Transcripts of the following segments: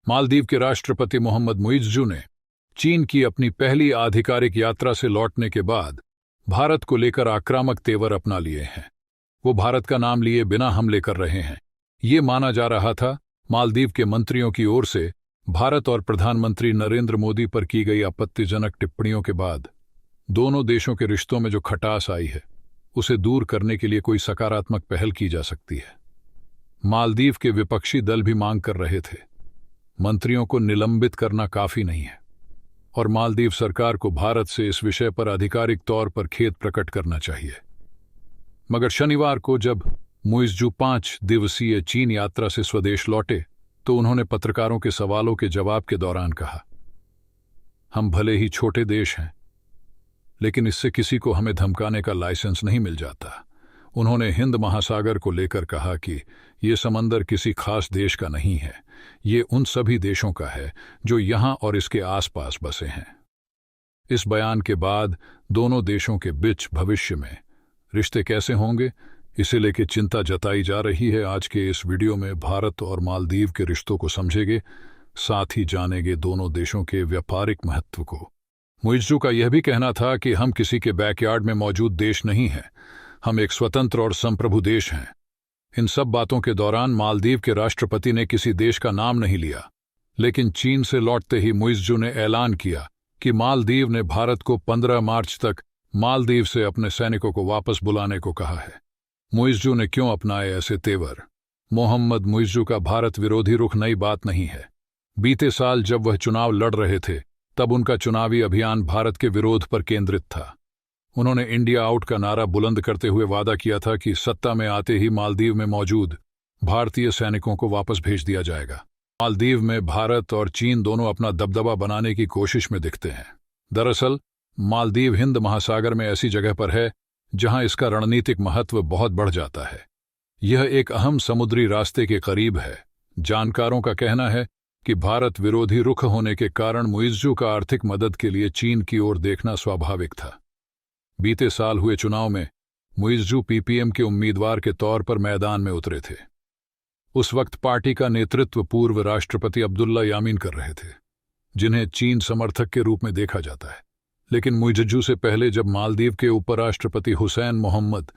मालदीव के राष्ट्रपति मोहम्मद मुइज़्ज़ू ने चीन की अपनी पहली आधिकारिक यात्रा से लौटने के बाद भारत को लेकर आक्रामक तेवर अपना लिए हैं। वो भारत का नाम लिए बिना हमले कर रहे हैं। ये माना जा रहा था मालदीव के मंत्रियों की ओर से भारत और प्रधानमंत्री नरेंद्र मोदी पर की गई आपत्तिजनक टिप्पणियों के बाद दोनों देशों के रिश्तों में जो खटास आई है उसे दूर करने के लिए कोई सकारात्मक पहल की जा सकती है। मालदीव के विपक्षी दल भी मांग कर रहे थे मंत्रियों को निलंबित करना काफी नहीं है और मालदीव सरकार को भारत से इस विषय पर आधिकारिक तौर पर खेद प्रकट करना चाहिए। मगर शनिवार को जब मुइज़्ज़ू 5 दिवसीय चीन यात्रा से स्वदेश लौटे तो उन्होंने पत्रकारों के सवालों के जवाब के दौरान कहा, हम भले ही छोटे देश हैं लेकिन इससे किसी को हमें धमकाने का लाइसेंस नहीं मिल जाता। उन्होंने हिंद महासागर को लेकर कहा कि ये समंदर किसी खास देश का नहीं है, ये उन सभी देशों का है जो यहां और इसके आसपास बसे हैं। इस बयान के बाद दोनों देशों के बीच भविष्य में रिश्ते कैसे होंगे इसे लेकर चिंता जताई जा रही है। आज के इस वीडियो में भारत और मालदीव के रिश्तों को समझेंगे, साथ ही जानेंगे दोनों देशों के व्यापारिक महत्व को। मुइज़्ज़ू का यह भी कहना था कि हम किसी के बैकयार्ड में मौजूद देश नहीं हैं, हम एक स्वतंत्र और संप्रभु देश हैं। इन सब बातों के दौरान मालदीव के राष्ट्रपति ने किसी देश का नाम नहीं लिया, लेकिन चीन से लौटते ही मुइज़्ज़ू ने ऐलान किया कि मालदीव ने भारत को 15 मार्च तक मालदीव से अपने सैनिकों को वापस बुलाने को कहा है। मुइज़्ज़ू ने क्यों अपनाए ऐसे तेवर? मोहम्मद मुइज़्ज़ू का भारत विरोधी रुख नई बात नहीं है। बीते साल जब वह चुनाव लड़ रहे थे तब उनका चुनावी अभियान भारत के विरोध पर केंद्रित था। उन्होंने इंडिया आउट का नारा बुलंद करते हुए वादा किया था कि सत्ता में आते ही मालदीव में मौजूद भारतीय सैनिकों को वापस भेज दिया जाएगा। मालदीव में भारत और चीन दोनों अपना दबदबा बनाने की कोशिश में दिखते हैं। दरअसल मालदीव हिंद महासागर में ऐसी जगह पर है जहां इसका रणनीतिक महत्व बहुत बढ़ जाता है। यह एक अहम समुद्री रास्ते के करीब है। जानकारों का कहना है कि भारत विरोधी रुख होने के कारण मुइज़्ज़ू का आर्थिक मदद के लिए चीन की ओर देखना स्वाभाविक था। बीते साल हुए चुनाव में मुइज़्ज़ू पीपीएम के उम्मीदवार के तौर पर मैदान में उतरे थे। उस वक्त पार्टी का नेतृत्व पूर्व राष्ट्रपति अब्दुल्ला यामीन कर रहे थे, जिन्हें चीन समर्थक के रूप में देखा जाता है। लेकिन मुइज़्ज़ू से पहले जब मालदीव के उपराष्ट्रपति हुसैन मोहम्मद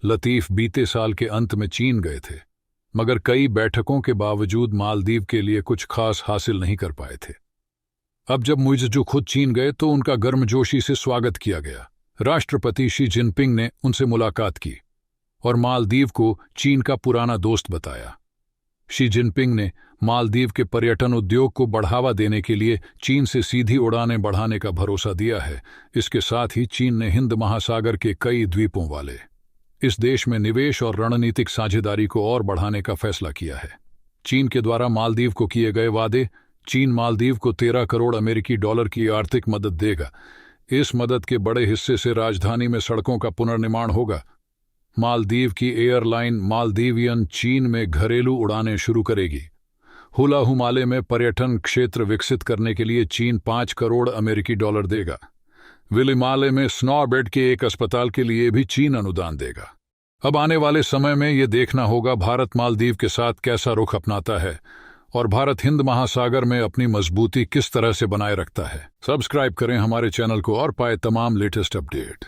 लतीफ़ बीते साल के अंत में चीन गए थे, मगर कई बैठकों के बावजूद मालदीव के लिए कुछ खास हासिल नहीं कर पाए थे। अब जब मुइज़्ज़ू खुद चीन गए तो उनका गर्मजोशी से स्वागत किया गया। राष्ट्रपति शी जिनपिंग ने उनसे मुलाकात की और मालदीव को चीन का पुराना दोस्त बताया। शी जिनपिंग ने मालदीव के पर्यटन उद्योग को बढ़ावा देने के लिए चीन से सीधी उड़ानें बढ़ाने का भरोसा दिया है। इसके साथ ही चीन ने हिंद महासागर के कई द्वीपों वाले इस देश में निवेश और रणनीतिक साझेदारी को और बढ़ाने का फैसला किया है। चीन के द्वारा मालदीव को किए गए वादे। चीन मालदीव को 13 करोड़ अमेरिकी डॉलर की आर्थिक मदद देगा। इस मदद के बड़े हिस्से से राजधानी में सड़कों का पुनर्निर्माण होगा। मालदीव की एयरलाइन मालदीवियन चीन में घरेलू उड़ानें शुरू करेगी। हुला हुमाले में पर्यटन क्षेत्र विकसित करने के लिए चीन 5 करोड़ अमेरिकी डॉलर देगा। विलिमाले में स्नॉबेड के एक अस्पताल के लिए भी चीन अनुदान देगा। अब आने वाले समय में ये देखना होगा भारत मालदीव के साथ कैसा रुख अपनाता है और भारत हिंद महासागर में अपनी मजबूती किस तरह से बनाए रखता है। सब्सक्राइब करें हमारे चैनल को और पाए तमाम लेटेस्ट अपडेट।